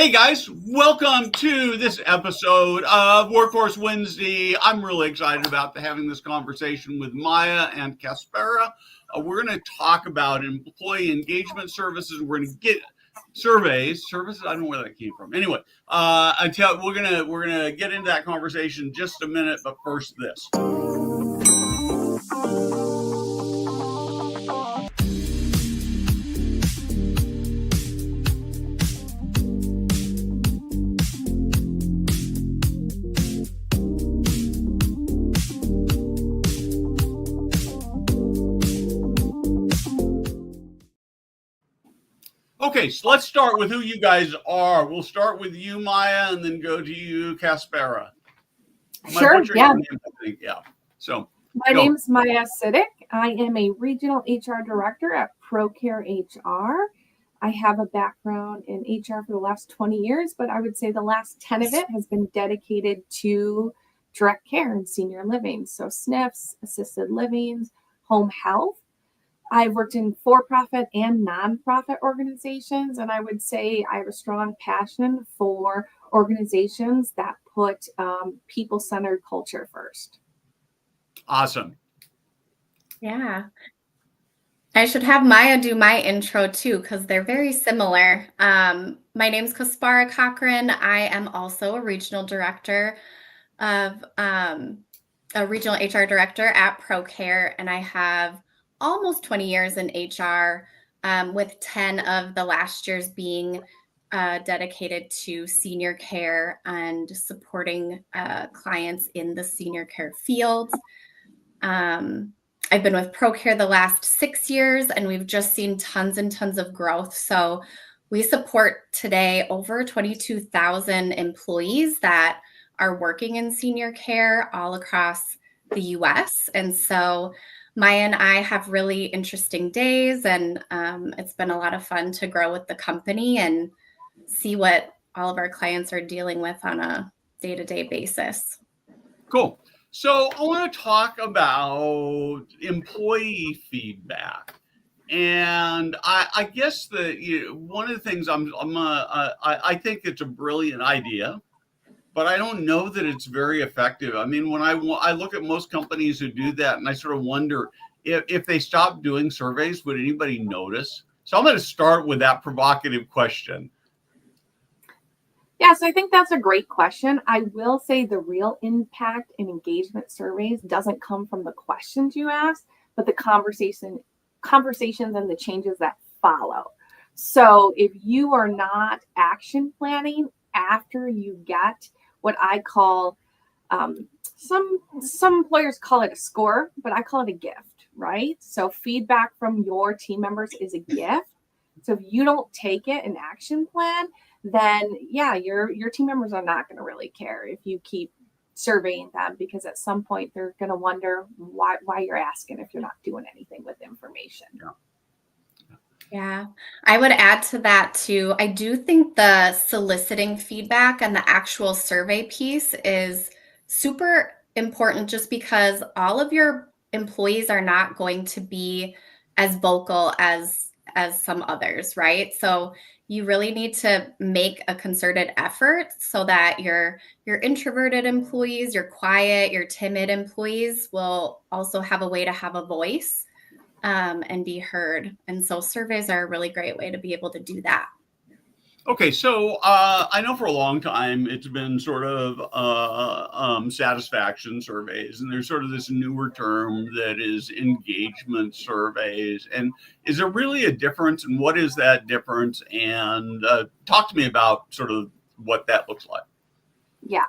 Hey guys, welcome to this episode of Workhorse Wednesday. I'm really excited about having this conversation with Myia and Kaspara. We're going to talk about employee engagement services. We're going to get services. I don't know where that came from. Anyway, we're gonna get into that conversation in just a minute. But first, this. Okay, so let's start with who you guys are. We'll start with you, Myia, and then go to you, Kaspara. Sure, yeah. Yeah. So my name's Myia Sittig. I am a regional HR director at Procare HR. I have a background in HR for the last 20 years, but I would say the last 10 of it has been dedicated to direct care and senior living. So SNFs, assisted livings, home health. I've worked in for-profit and nonprofit organizations, and I would say I have a strong passion for organizations that put people-centered culture first. Awesome. Yeah. I should have Myia do my intro too, because they're very similar. My name's Kaspara Cochrane. I am also a regional director of a regional HR director at Procare, and I have almost 20 years in HR, with 10 of the last years being dedicated to senior care and supporting clients in the senior care field. I've been with Procare the last 6 years, and we've just seen tons and tons of growth. So we support today over 22,000 employees that are working in senior care all across the US. And so Myia and I have really interesting days, and it's been a lot of fun to grow with the company and see what all of our clients are dealing with on a day-to-day basis. Cool. So I want to talk about employee feedback, and I guess one of the things I think it's a brilliant idea, but I don't know that it's very effective. I mean, when I look at most companies who do that, and I sort of wonder if they stopped doing surveys, would anybody notice? So I'm going to start with that provocative question. Yes, I think that's a great question. I will say the real impact in engagement surveys doesn't come from the questions you ask, but the conversations and the changes that follow. So if you are not action planning after you get what I call, some employers call it a score, but I call it a gift, right? So feedback from your team members is a gift. So if you don't take it an action plan, then yeah, your team members are not going to really care if you keep surveying them, because at some point they're going to wonder why you're asking if you're not doing anything with information. Yeah, I would add to that too. I do think the soliciting feedback and the actual survey piece is super important, just because all of your employees are not going to be as vocal as some others, right? So you really need to make a concerted effort so that your introverted employees, your quiet, your timid employees will also have a way to have a voice and be heard. And so surveys are a really great way to be able to do that. Okay, so I know for a long time it's been sort of satisfaction surveys, and there's sort of this newer term that is engagement surveys. And is there really a difference, and what is that difference? And talk to me about sort of what that looks like. Yeah,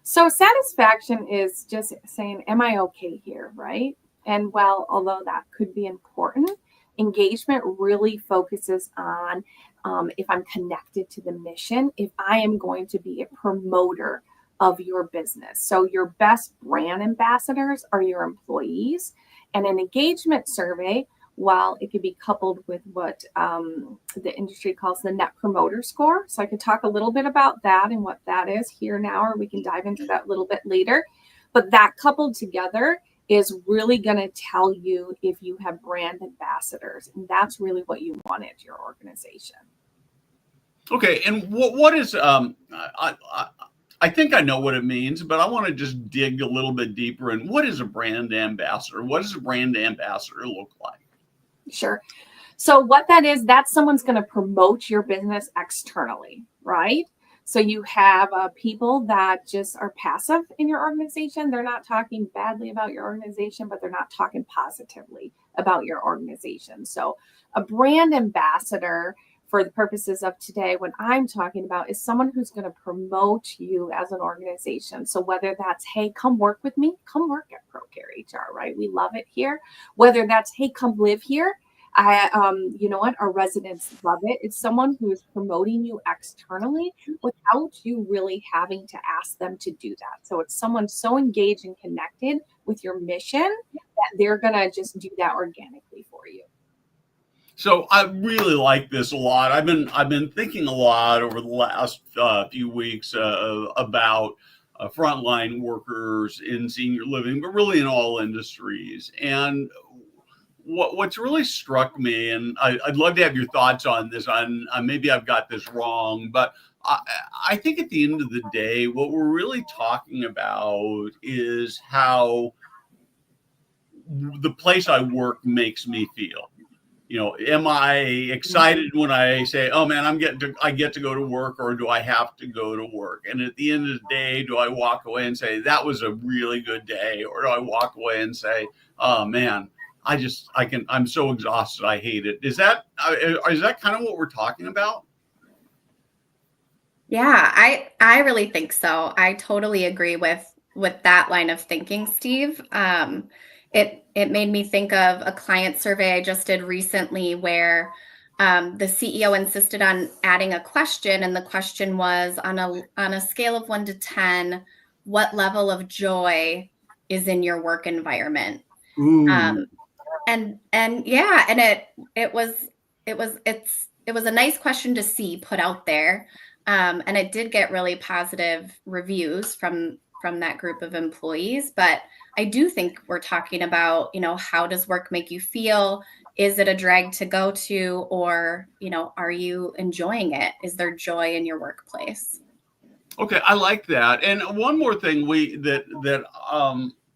so satisfaction is just saying, am I okay here, right? And well, although that could be important, engagement really focuses on if I'm connected to the mission, if I am going to be a promoter of your business. So your best brand ambassadors are your employees. And an engagement survey, while it could be coupled with what the industry calls the Net Promoter Score. So I could talk a little bit about that and what that is here now, or we can dive into that a little bit later. But that coupled together is really going to tell you if you have brand ambassadors. And that's really what you want at your organization. Okay, and what is I think I know what it means, but I want to just dig a little bit deeper. And what is a brand ambassador? What does a brand ambassador look like? Sure. So what that is, that's someone's going to promote your business externally, right? So you have people that just are passive in your organization. They're not talking badly about your organization, but they're not talking positively about your organization. So a brand ambassador, for the purposes of today, what I'm talking about is someone who's going to promote you as an organization. So whether that's, hey, come work with me, come work at Procare HR, right? We love it here. Whether that's, hey, come live here. You know what? Our residents love it. It's someone who is promoting you externally without you really having to ask them to do that. So it's someone so engaged and connected with your mission that they're going to just do that organically for you. So I really like this a lot. I've been thinking a lot over the last few weeks about frontline workers in senior living, but really in all industries. And what's really struck me, and I'd love to have your thoughts on this. On maybe I've got this wrong, but I think at the end of the day, what we're really talking about is how the place I work makes me feel. You know, am I excited when I say, "Oh man, I get to go to work," or do I have to go to work? And at the end of the day, do I walk away and say that was a really good day, or do I walk away and say, "Oh man, I'm so exhausted, I hate it." Is that kind of what we're talking about? Yeah, I really think so. I totally agree with that line of thinking, Steve. It made me think of a client survey I just did recently where the CEO insisted on adding a question, and the question was on a scale of 1 to 10, what level of joy is in your work environment? Ooh. And yeah, and it was a nice question to see put out there. And it did get really positive reviews from that group of employees. But I do think we're talking about, how does work make you feel? Is it a drag to go to, or, are you enjoying it? Is there joy in your workplace? Okay, I like that. And one more thing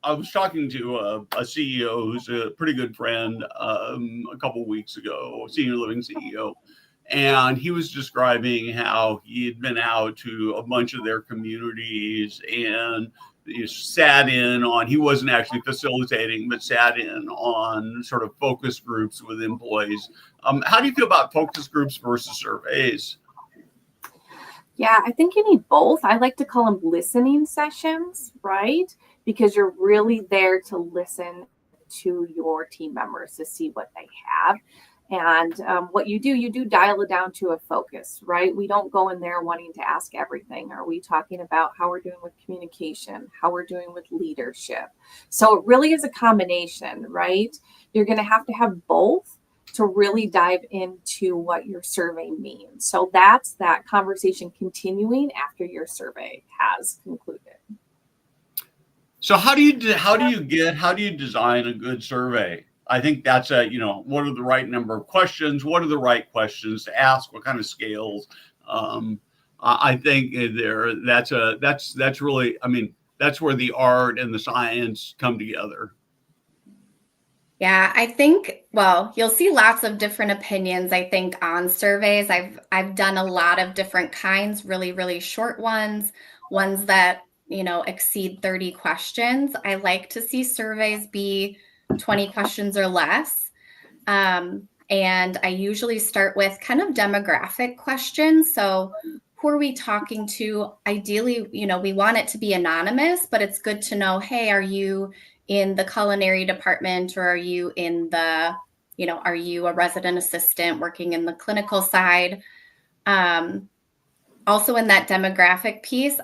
I was talking to a CEO who's a pretty good friend a couple weeks ago, senior living CEO, and he was describing how he had been out to a bunch of their communities and he wasn't actually facilitating, but sat in on sort of focus groups with employees. How do you feel about focus groups versus surveys? Yeah, I think you need both. I like to call them listening sessions, right? Because you're really there to listen to your team members to see what they have. And what you do dial it down to a focus, right? We don't go in there wanting to ask everything. Are we talking about how we're doing with communication, how we're doing with leadership? So it really is a combination, right? You're going to have both to really dive into what your survey means. So that's that conversation continuing after your survey has concluded. So how do you design a good survey? I think that's what are the right number of questions? What are the right questions to ask? What kind of scales? I think that's really, that's where the art and the science come together. Yeah, I think, well, you'll see lots of different opinions, I think, on surveys. I've done a lot of different kinds, really, really short ones that, exceed 30 questions. I like to see surveys be 20 questions or less. And I usually start with kind of demographic questions. So who are we talking to? Ideally, we want it to be anonymous, but it's good to know, hey, are you in the culinary department, or are you in the, are you a resident assistant working in the clinical side? Also in that demographic piece,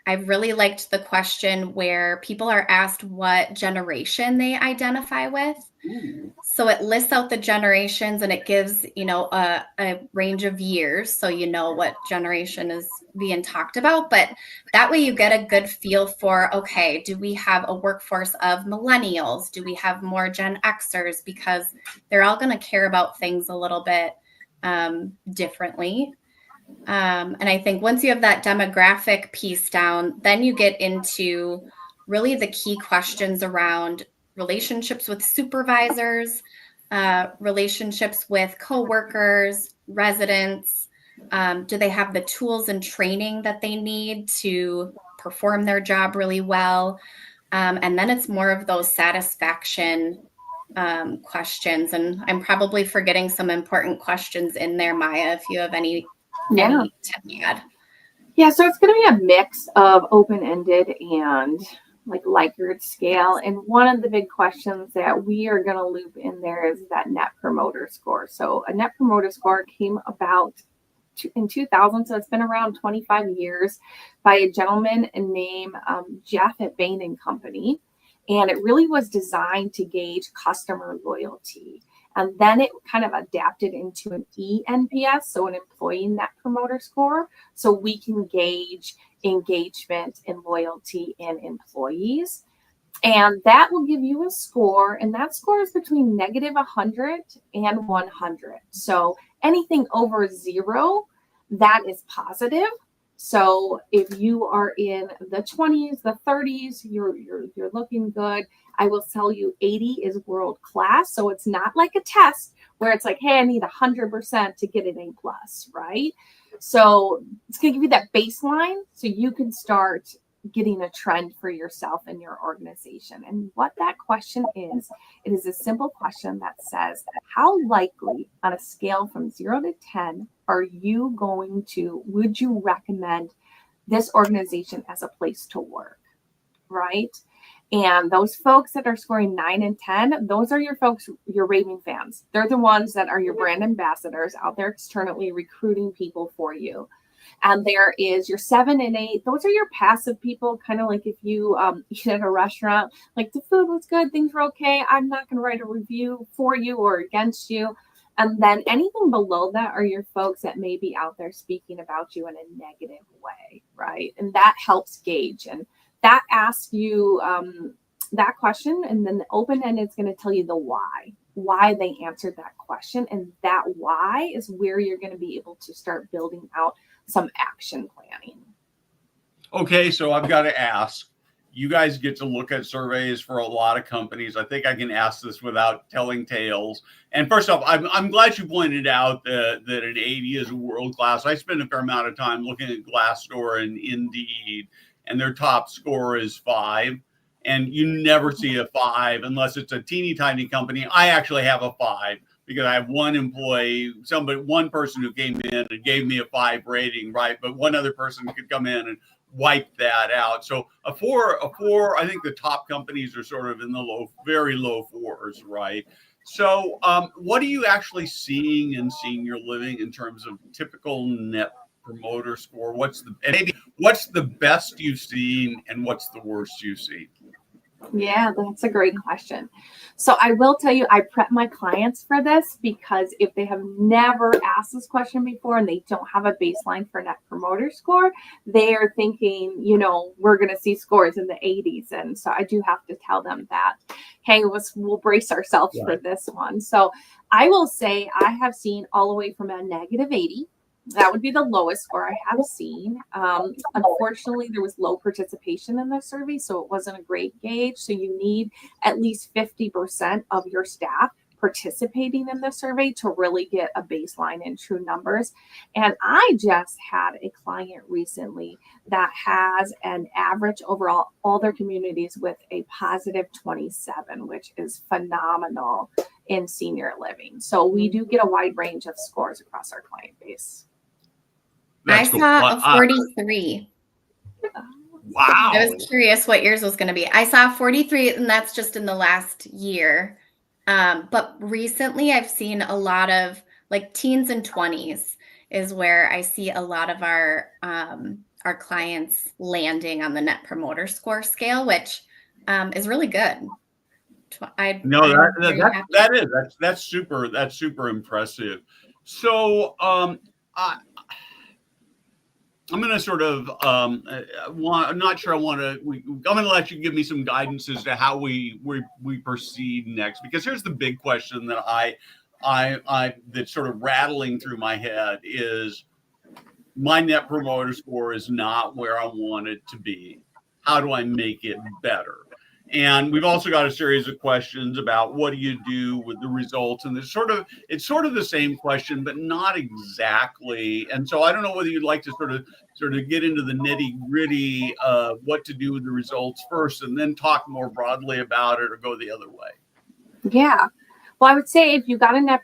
I've really liked the question where people are asked what generation they identify with. Ooh. So it lists out the generations and it gives, a range of years. So you know what generation is being talked about. But that way you get a good feel for, okay, do we have a workforce of millennials? Do we have more Gen Xers? Because they're all going to care about things a little bit differently. And I think once you have that demographic piece down, then you get into really the key questions around relationships with supervisors, relationships with coworkers, residents. Do they have the tools and training that they need to perform their job really well? And then it's more of those satisfaction questions. And I'm probably forgetting some important questions in there, Myia, if you have any Yeah. to add. Yeah, so it's going to be a mix of open-ended and like Likert scale. And one of the big questions that we are going to loop in there is that net promoter score. So a net promoter score came about in 2000, so it's been around 25 years, by a gentleman named Jeff at Bain and Company. And it really was designed to gauge customer loyalty. And then it kind of adapted into an ENPS, so an employee net promoter score, so we can gauge engagement and loyalty in employees. And that will give you a score, and that score is between negative 100 and 100. So anything over 0, that is positive. So if you are in the 20s, the 30s, you're looking good. I will tell you 80 is world class. So it's not like a test where it's like, hey, I need 100% to get an A plus, right? So it's going to give you that baseline so you can start getting a trend for yourself and your organization. And what that question is, it is a simple question that says, how likely on a scale from 0 to 10 would you recommend this organization as a place to work, right? And those folks that are scoring 9 and 10, those are your folks, your raving fans. They're the ones that are your brand ambassadors out there externally recruiting people for you. And there is your 7 and 8. Those are your passive people, kind of like if you eat at a restaurant, like the food was good, things were okay. I'm not going to write a review for you or against you. And then anything below that are your folks that may be out there speaking about you in a negative way, right? And that helps gauge. And that asks you that question. And then the open end is going to tell you the why they answered that question. And that why is where you're going to be able to start building out some action planning. Okay, so I've got to ask. You guys get to look at surveys for a lot of companies. I think I can ask this without telling tales. And first off, I'm glad you pointed out that an 80 is a world class. I spend a fair amount of time looking at Glassdoor and Indeed, and their top score is 5. And you never see a 5 unless it's a teeny tiny company. I actually have a 5 because I have one employee, one person who came in and gave me a 5 rating, right? But one other person could come in and wipe that out. So a four, I think the top companies are sort of in the very low 4s, right? So what are you actually seeing in senior living in terms of typical net promoter score? What's the best you've seen and what's the worst you've seen? Yeah, that's a great question. So I will tell you, I prep my clients for this because if they have never asked this question before and they don't have a baseline for net promoter score, they are thinking, we're going to see scores in the 80s. And so I do have to tell them that, hey, we'll brace ourselves for this one. So I will say I have seen all the way from a negative 80. That would be the lowest score I have seen. Unfortunately, there was low participation in the survey, so it wasn't a great gauge. So you need at least 50% of your staff participating in the survey to really get a baseline in true numbers. And I just had a client recently that has an average overall, all their communities with a positive 27, which is phenomenal in senior living. So we do get a wide range of scores across our client base. I saw a 43. Wow. I was curious what yours was going to be. I saw 43, and that's just in the last year. But recently I've seen a lot of like teens and 20s is where I see a lot of our clients landing on the net promoter score scale, which is really good. That's super impressive. So I'm going to sort of, I'm not sure I'm going to let you give me some guidance as to how we proceed next, because here's the big question that that's sort of rattling through my head is, my net promoter score is not where I want it to be. How do I make it better? And we've also got a series of questions about what do you do with the results, and it's sort of the same question, but not exactly. And so I don't know whether you'd like to sort of get into the nitty gritty of what to do with the results first, and then talk more broadly about it, or go the other way. Yeah. Well, I would say if you got a net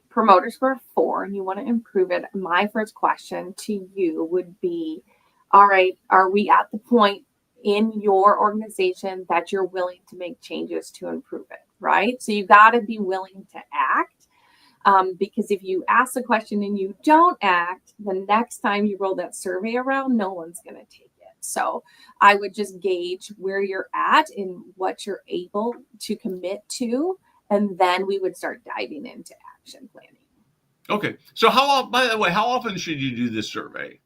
promoter score of 4 and you want to improve it, my first question to you would be, all right, are we at the point in your organization that you're willing to make changes to improve it, right? So you got to be willing to act, because if you ask the question and you don't act, the next time you roll that survey around, no one's going to take it. So I would just gauge where you're at and what you're able to commit to, and then we would start diving into action planning. Okay. So by the way, how often should you do this survey?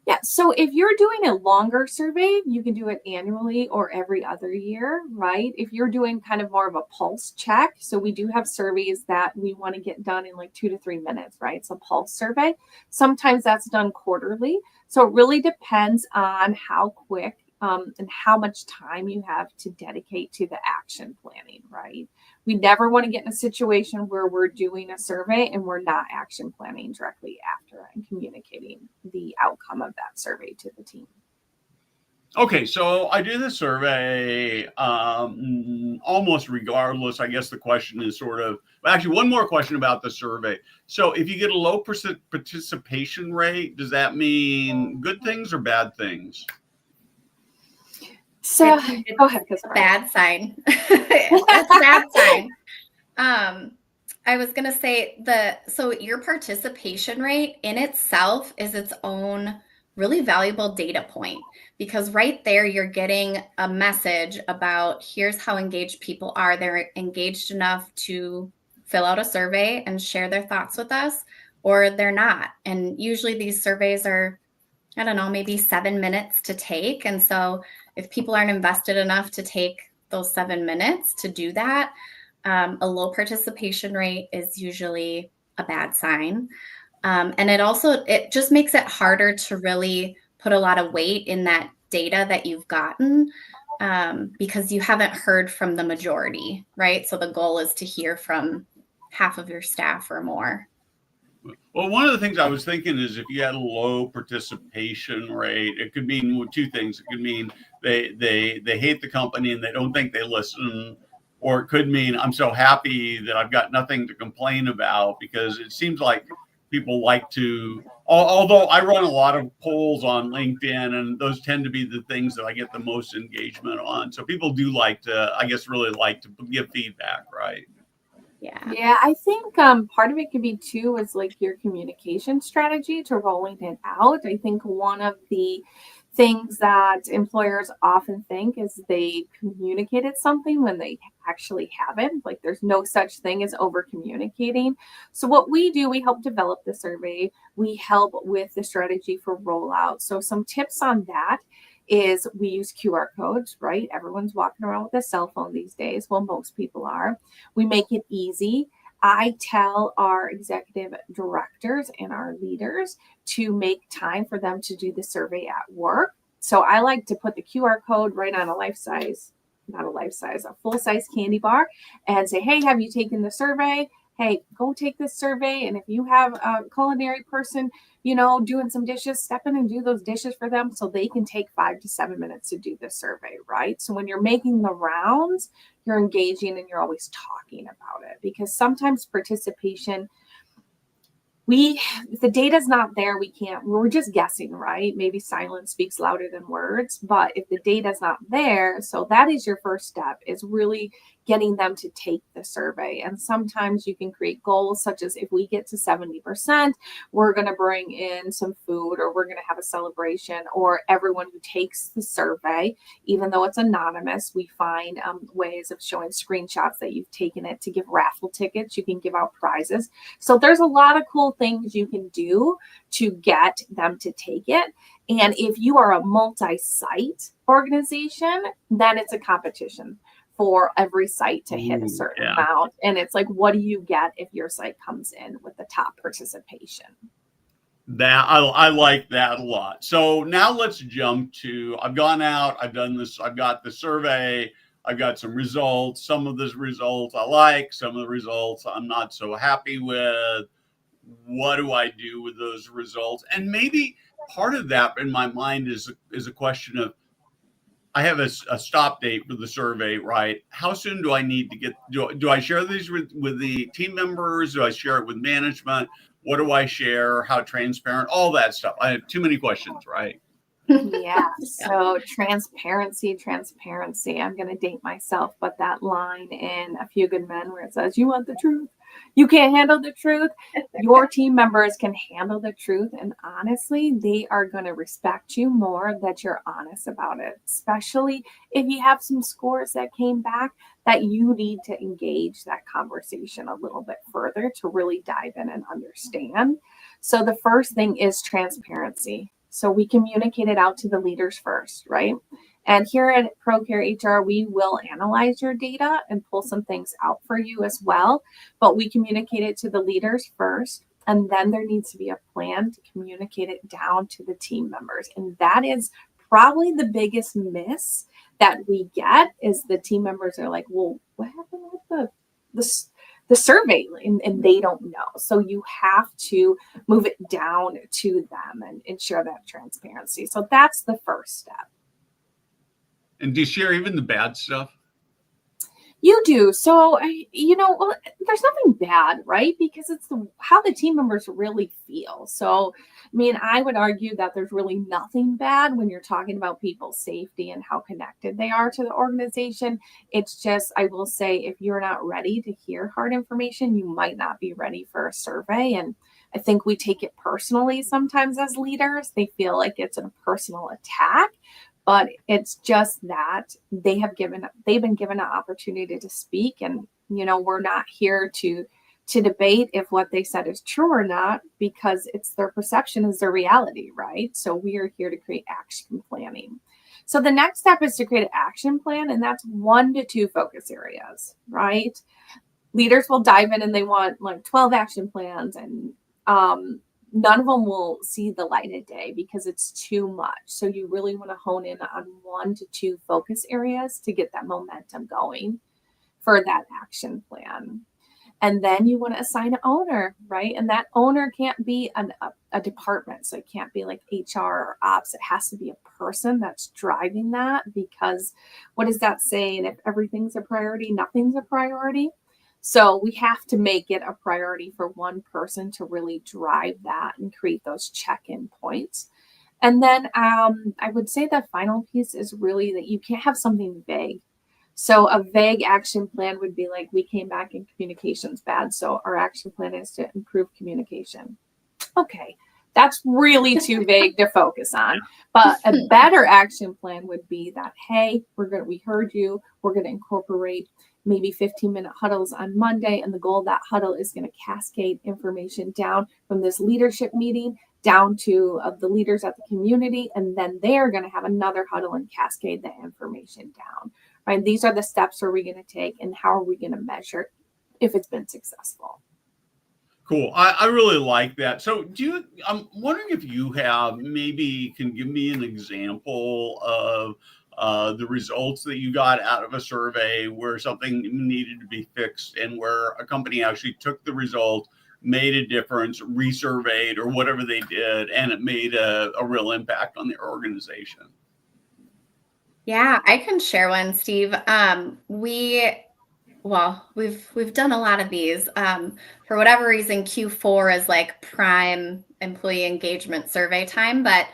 Yeah, so if you're doing a longer survey, you can do it annually or every other year, right? If you're doing kind of more of a pulse check, so we do have surveys that we want to get done in like 2 to 3 minutes, right? It's a pulse survey. Sometimes that's done quarterly. So it really depends on how quick and how much time you have to dedicate to the action planning, right? We never want to get in a situation where we're doing a survey and we're not action planning directly after and communicating the outcome of that survey to the team. Okay, so I do the survey almost regardless. I guess the question is actually one more question about the survey. So if you get a low participation rate, does that mean good things or bad things? So go ahead, Kaspara. Bad sign. It's a bad sign. I was gonna say so your participation rate in itself is its own really valuable data point, because right there you're getting a message about here's how engaged people are. They're engaged enough to fill out a survey and share their thoughts with us, or they're not. And usually these surveys are, I don't know, maybe 7 minutes to take. And so if people aren't invested enough to take those 7 minutes to do that, a low participation rate is usually a bad sign. And it just makes it harder to really put a lot of weight in that data that you've gotten, because you haven't heard from the majority, right? So the goal is to hear from half of your staff or more. Well, one of the things I was thinking is if you had a low participation rate, it could mean two things. It could mean they hate the company and they don't think they listen, or it could mean I'm so happy that I've got nothing to complain about, because it seems like people like to, although I run a lot of polls on LinkedIn, and those tend to be the things that I get the most engagement on. So people do like to, I guess, really like to give feedback, right? Yeah, I think part of it could be too is like your communication strategy to rolling it out. I think one of the things that employers often think is they communicated something when they actually haven't. Like there's no such thing as over communicating. So what we do, we help develop the survey. We help with the strategy for rollout. So some tips on that is we use QR codes, right? Everyone's walking around with a cell phone these days. Well, most people are. We make it easy. I tell our executive directors and our leaders to make time for them to do the survey at work. So I like to put the QR code right on a full-size candy bar and say, hey, have you taken the survey? Hey, go take this survey. And if you have a culinary person, doing some dishes, step in and do those dishes for them so they can take 5 to 7 minutes to do the survey, right? So when you're making the rounds, you're engaging and you're always talking about it, because sometimes participation, if the data's not there, we're just guessing, right? Maybe silence speaks louder than words, but if the data's not there, so that is your first step, is really getting them to take the survey. And sometimes you can create goals such as if we get to 70%, we're going to bring in some food, or we're going to have a celebration, or everyone who takes the survey, even though it's anonymous, we find ways of showing screenshots that you've taken it to give raffle tickets. You can give out prizes. So there's a lot of cool things you can do to get them to take it. And if you are a multi-site organization, then it's a competition for every site to hit a certain amount. And it's like, what do you get if your site comes in with the top participation? That I like that a lot. So now let's jump to, I've gone out, I've done this, I've got the survey, I've got some results. Some of the results I like, some of the results I'm not so happy with. What do I do with those results? And maybe part of that in my mind is a question of, I have a stop date for the survey, right? How soon do I need to get, do I share these with the team members? Do I share it with management? What do I share? How transparent? All that stuff. I have too many questions, right? Yeah. So transparency. I'm going to date myself, but that line in A Few Good Men where it says, you want the truth, you can't handle the truth. Your team members can handle the truth. And honestly, they are going to respect you more that you're honest about it, especially if you have some scores that came back that you need to engage that conversation a little bit further to really dive in and understand. So the first thing is transparency. So we communicate it out to the leaders first, right? And here at Procare HR, we will analyze your data and pull some things out for you as well. But we communicate it to the leaders first. And then there needs to be a plan to communicate it down to the team members. And that is probably the biggest miss that we get is the team members are like, well, what happened with the survey, and they don't know. So you have to move it down to them and ensure that transparency. So that's the first step. And do you share even the bad stuff? You do. So, well, there's nothing bad, right? Because it's how the team members really feel. So, I mean, I would argue that there's really nothing bad when you're talking about people's safety and how connected they are to the organization. It's just, I will say, if you're not ready to hear hard information, you might not be ready for a survey. And I think we take it personally sometimes as leaders. They feel like it's a personal attack. But it's just that they've been given an opportunity to speak, and we're not here to debate if what they said is true or not, because it's their perception is their reality, right? So we are here to create action planning. So the next step is to create an action plan, and that's 1 to 2 focus areas, right? Leaders will dive in and they want like 12 action plans, and none of them will see the light of day because it's too much. So you really want to hone in on 1 to 2 focus areas to get that momentum going for that action plan. And then you want to assign an owner, right? And that owner can't be a department. So it can't be like HR or ops. It has to be a person that's driving that, because what does that say? And if everything's a priority, nothing's a priority. So we have to make it a priority for one person to really drive that and create those check-in points. And then I would say the final piece is really that you can't have something vague. So a vague action plan would be like, we came back and communication's bad, so our action plan is to improve communication. Okay, that's really too vague to focus on. But a better action plan would be that, hey, we heard you, we're going to incorporate maybe 15-minute huddles on Monday. And the goal of that huddle is going to cascade information down from this leadership meeting down to the leaders at the community. And then they're going to have another huddle and cascade that information down. Right? These are the steps we're going to take, and how are we going to measure if it's been successful. Cool. I really like that. So I'm wondering if you maybe can give me an example of the results that you got out of a survey where something needed to be fixed and where a company actually took the result, made a difference, resurveyed or whatever they did, and it made a real impact on their organization. Yeah, I can share one, Steve. We've done a lot of these. For whatever reason, Q4 is like prime employee engagement survey time, but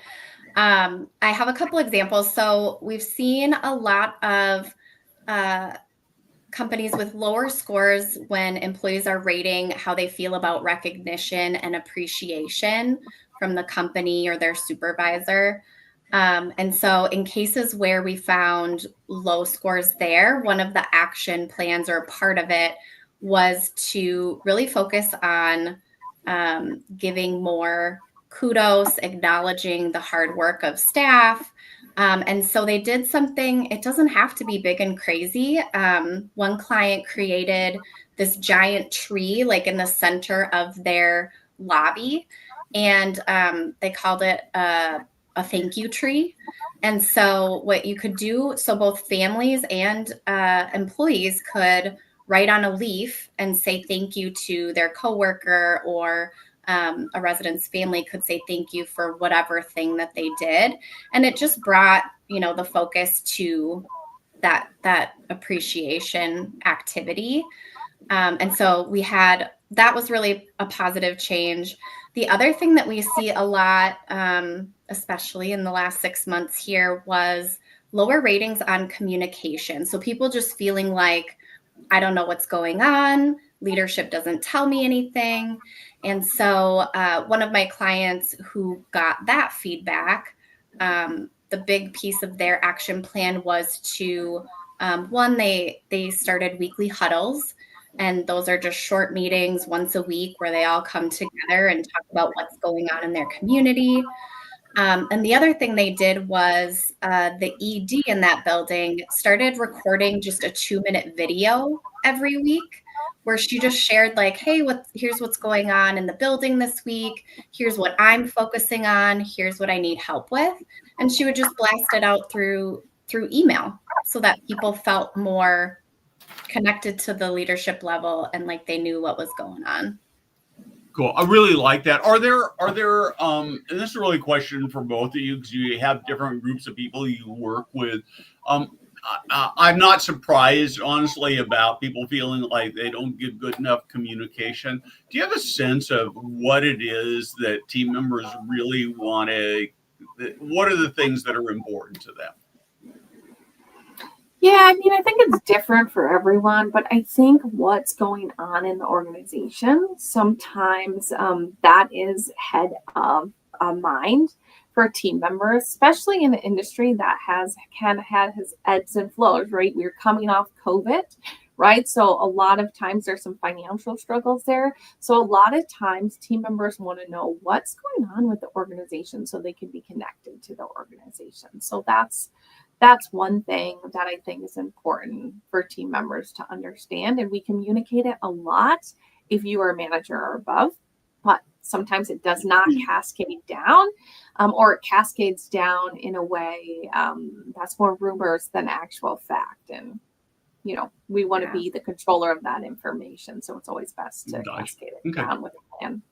I have a couple examples. So we've seen a lot of companies with lower scores when employees are rating how they feel about recognition and appreciation from the company or their supervisor. And so in cases where we found low scores there, one of the action plans or part of it was to really focus on giving more kudos, acknowledging the hard work of staff. And so they did something, it doesn't have to be big and crazy. One client created this giant tree like in the center of their lobby. and they called it a thank you tree. And so what you could do, so both families and employees could write on a leaf and say thank you to their coworker, or a resident's family could say thank you for whatever thing that they did. And it just brought, the focus to that appreciation activity. And so that was really a positive change. The other thing that we see a lot, especially in the last 6 months here, was lower ratings on communication. So people just feeling like, I don't know what's going on. Leadership doesn't tell me anything. And so one of my clients who got that feedback, the big piece of their action plan was to, one, they started weekly huddles. And those are just short meetings once a week where they all come together and talk about what's going on in their community. And the other thing they did was the ED in that building started recording just a 2-minute video every week where she just shared like, hey, here's what's going on in the building this week. Here's what I'm focusing on. Here's what I need help with. And she would just blast it out through email so that people felt more connected to the leadership level and like they knew what was going on. Cool. I really like that. Are there, and this is really a question for both of you because you have different groups of people you work with. I'm not surprised, honestly, about people feeling like they don't get good enough communication. Do you have a sense of what it is that team members really want to, what are the things that are important to them? Yeah, I mean, I think it's different for everyone, but I think what's going on in the organization, sometimes that is head of mind for team members, especially in an industry that has ebbs and flows, right? We're coming off COVID, right? So a lot of times there's some financial struggles there. So a lot of times team members want to know what's going on with the organization so they can be connected to the organization. So that's one thing that I think is important for team members to understand. And we communicate it a lot if you are a manager or above, but sometimes it does not cascade down, or it cascades down in a way that's more rumors than actual fact. And, we want to be the controller of that information. So it's always best to cascade it down with a plan.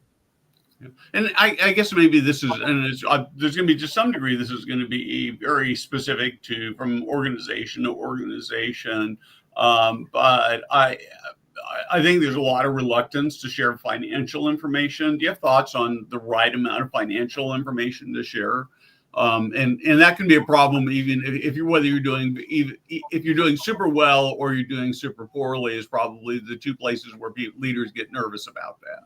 And I guess maybe this is, and there's going to be to some degree, this is going to be very specific to from organization to organization. But I think there's a lot of reluctance to share financial information. Do you have thoughts on the right amount of financial information to share? And that can be a problem even if you're doing super well or you're doing super poorly is probably the two places where leaders get nervous about that.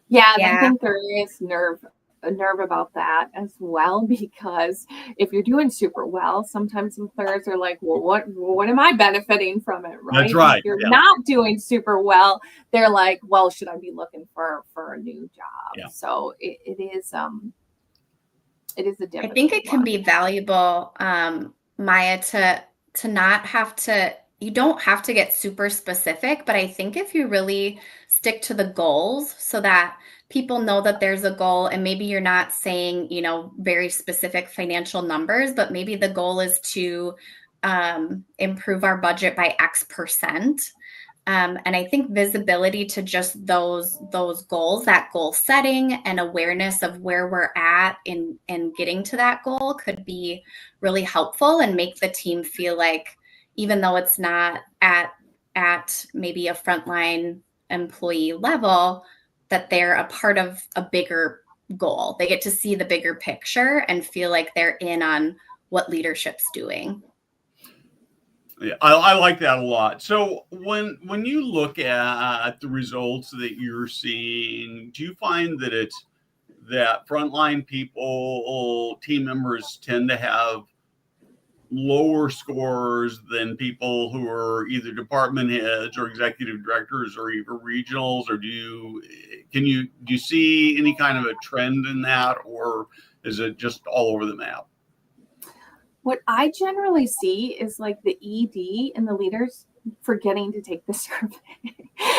Yeah, I think there is a nerve about that as well, because if you're doing super well, sometimes employers are like, well, what am I benefiting from it, right? That's right. If you're not doing super well, they're like, well, should I be looking for a new job? Yeah. So it is a difficult I think it can be valuable, Myia, to not have to, you don't have to get super specific, but I think if you really stick to the goals so that people know that there's a goal, and maybe you're not saying, very specific financial numbers, but maybe the goal is to improve our budget by X%. And I think visibility to just those goals, that goal setting and awareness of where we're at in getting to that goal could be really helpful and make the team feel like, even though it's not at maybe a frontline employee level, that they're a part of a bigger goal. They get to see the bigger picture and feel like they're in on what leadership's doing. Yeah, I like that a lot. So when you look at the results that you're seeing, do you find that frontline people, team members tend to have lower scores than people who are either department heads or executive directors or even regionals? Or do you see any kind of a trend in that, or is it just all over the map? What I generally see is like the ED and the leaders forgetting to take the survey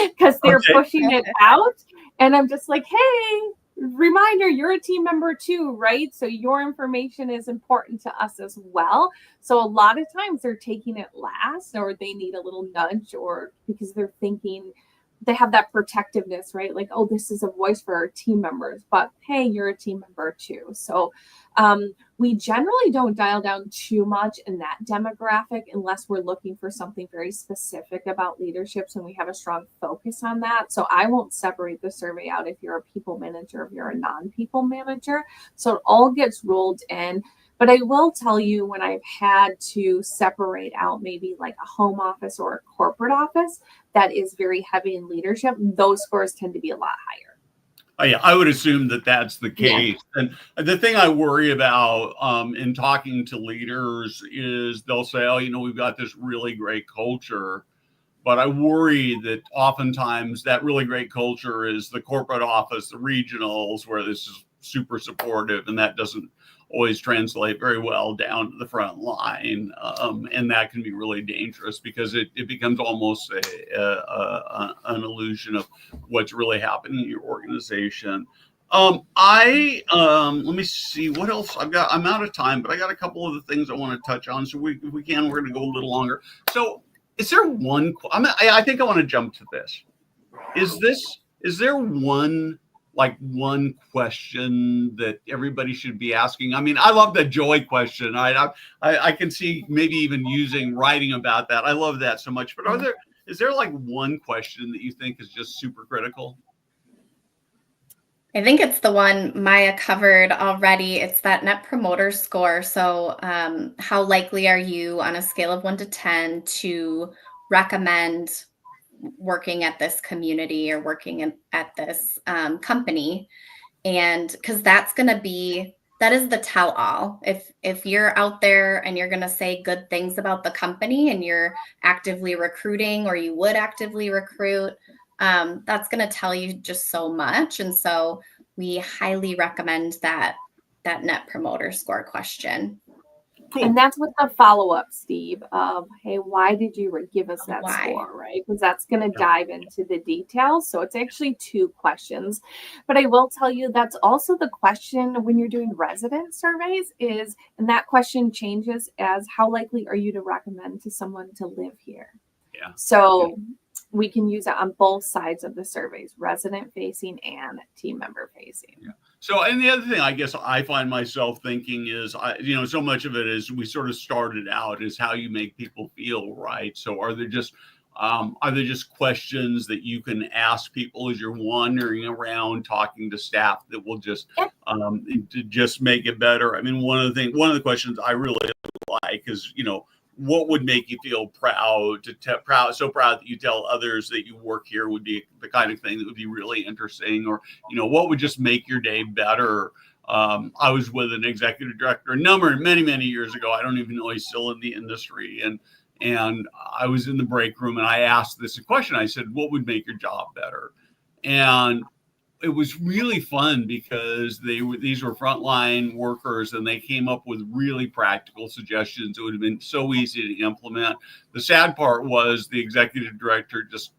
because they're pushing it out. And I'm just like, hey, reminder, you're a team member too, right? So your information is important to us as well. So a lot of times they're taking it last, or they need a little nudge, or because they're thinking they have that protectiveness, right? Like, oh, this is a voice for our team members, but hey, you're a team member too. So we generally don't dial down too much in that demographic unless we're looking for something very specific about leaderships and we have a strong focus on that. So I won't separate the survey out if you're a people manager, if you're a non-people manager. So it all gets rolled in. But I will tell you, when I've had to separate out maybe like a home office or a corporate office that is very heavy in leadership, those scores tend to be a lot higher. Oh, yeah, I would assume that that's the Yeah. case. And the thing I worry about in talking to leaders is they'll say, oh, we've got this really great culture. But I worry that oftentimes that really great culture is the corporate office, the regionals, where this is super supportive, and that doesn't always translate very well down to the front line. And that can be really dangerous because it becomes almost an illusion of what's really happening in your organization. Let me see what else I've got. I'm out of time, but I got a couple of the things I want to touch on. So if we can, we're going to go a little longer. So is there one, I think I want to jump to this. Is there one question that everybody should be asking? I mean, I love the joy question. I can see maybe even writing about that. I love that so much. But is there like one question that you think is just super critical? I think it's the one Myia covered already. It's that Net Promoter Score. So how likely are you on a scale of 1 to 10 to recommend working at this community or working at this company? And because that is the tell all. If you're out there and you're going to say good things about the company and you're actively recruiting, or you would actively recruit, that's going to tell you just so much. And so we highly recommend that Net Promoter Score question. Cool. And that's with the follow-up, Steve, of, hey, why did you give us that score, right? Because that's going to dive into the details. So it's actually 2 questions. But I will tell you that's also the question when you're doing resident surveys and that question changes as how likely are you to recommend to someone to live here? Yeah. So we can use it on both sides of the surveys, resident facing and team member facing. Yeah. So, and the other thing I guess I find myself thinking is, so much of it is we sort of started out is how you make people feel, right? So are there just questions that you can ask people as you're wandering around talking to staff that will just make it better? I mean, one of the questions I really like is, what would make you feel proud so proud that you tell others that you work here, would be the kind of thing that would be really interesting. Or, what would just make your day better? I was with an executive director many years ago. I don't even know he's still in the industry. And I was in the break room and I asked this question. I said, what would make your job better? And it was really fun because these were frontline workers and they came up with really practical suggestions. It would have been so easy to implement. The sad part was the executive director just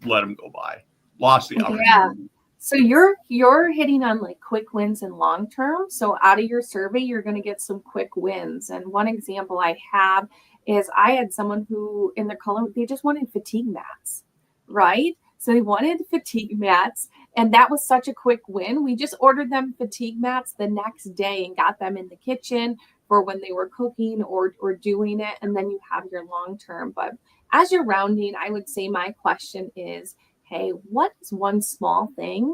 let them go by, lost the opportunity. Yeah. So you're hitting on like quick wins and long term. So out of your survey, you're going to get some quick wins. And one example I have is I had someone who in their color, they just wanted fatigue mats, right? So they wanted fatigue mats, and that was such a quick win. We just ordered them fatigue mats the next day and got them in the kitchen for when they were cooking or doing it. And then you have your long term. But as you're rounding, I would say my question is, hey, what is one small thing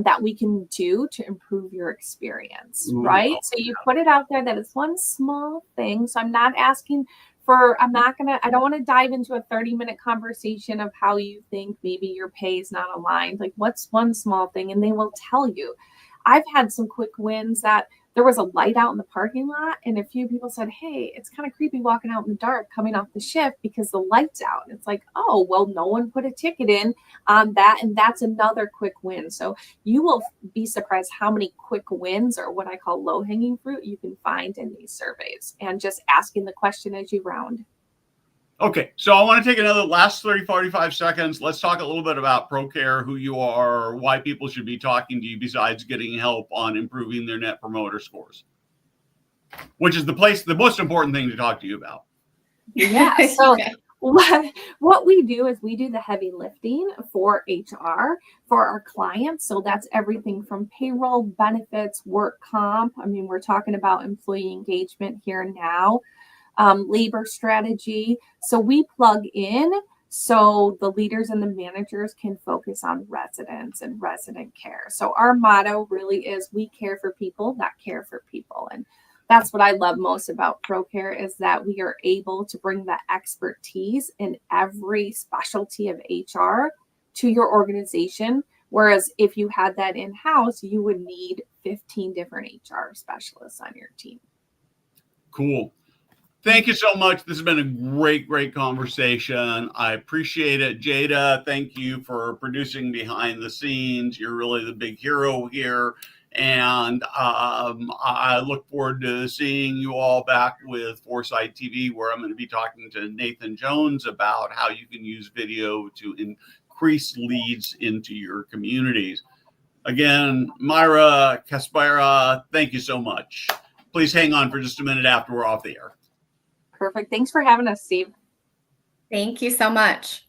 that we can do to improve your experience, right? So you put it out there that it's one small thing. So I'm not asking I don't want to dive into a 30-minute conversation of how you think maybe your pay is not aligned. Like, what's one small thing? And they will tell you. I've had some quick wins that there was a light out in the parking lot and a few people said, hey, it's kind of creepy walking out in the dark coming off the shift because the light's out. And it's like, oh, well, no one put a ticket in on that. And that's another quick win. So you will be surprised how many quick wins, or what I call low hanging fruit, you can find in these surveys, and just asking the question as you round. Okay, so I want to take another last 30, 45 seconds. Let's talk a little bit about Procare, who you are, why people should be talking to you besides getting help on improving their net promoter scores, which is the most important thing to talk to you about. Yeah. So Okay. what we do is we do the heavy lifting for HR for our clients. So that's everything from payroll, benefits, work comp. I mean, we're talking about employee engagement here now, labor strategy. So we plug in so the leaders and the managers can focus on residents and resident care. So our motto really is we care for people that care for people. And that's what I love most about Procare is that we are able to bring that expertise in every specialty of HR to your organization. Whereas if you had that in-house, you would need 15 different HR specialists on your team. Cool. Thank you so much. This has been a great conversation. I appreciate it. Jada, thank you for producing behind the scenes. You're really the big hero here. And I look forward to seeing you all back with Foresight TV, where I'm going to be talking to Nathan Jones about how you can use video to increase leads into your communities. Again, Myra, Kaspara, thank you so much. Please hang on for just a minute after we're off the air. Perfect. Thanks for having us, Steve. Thank you so much.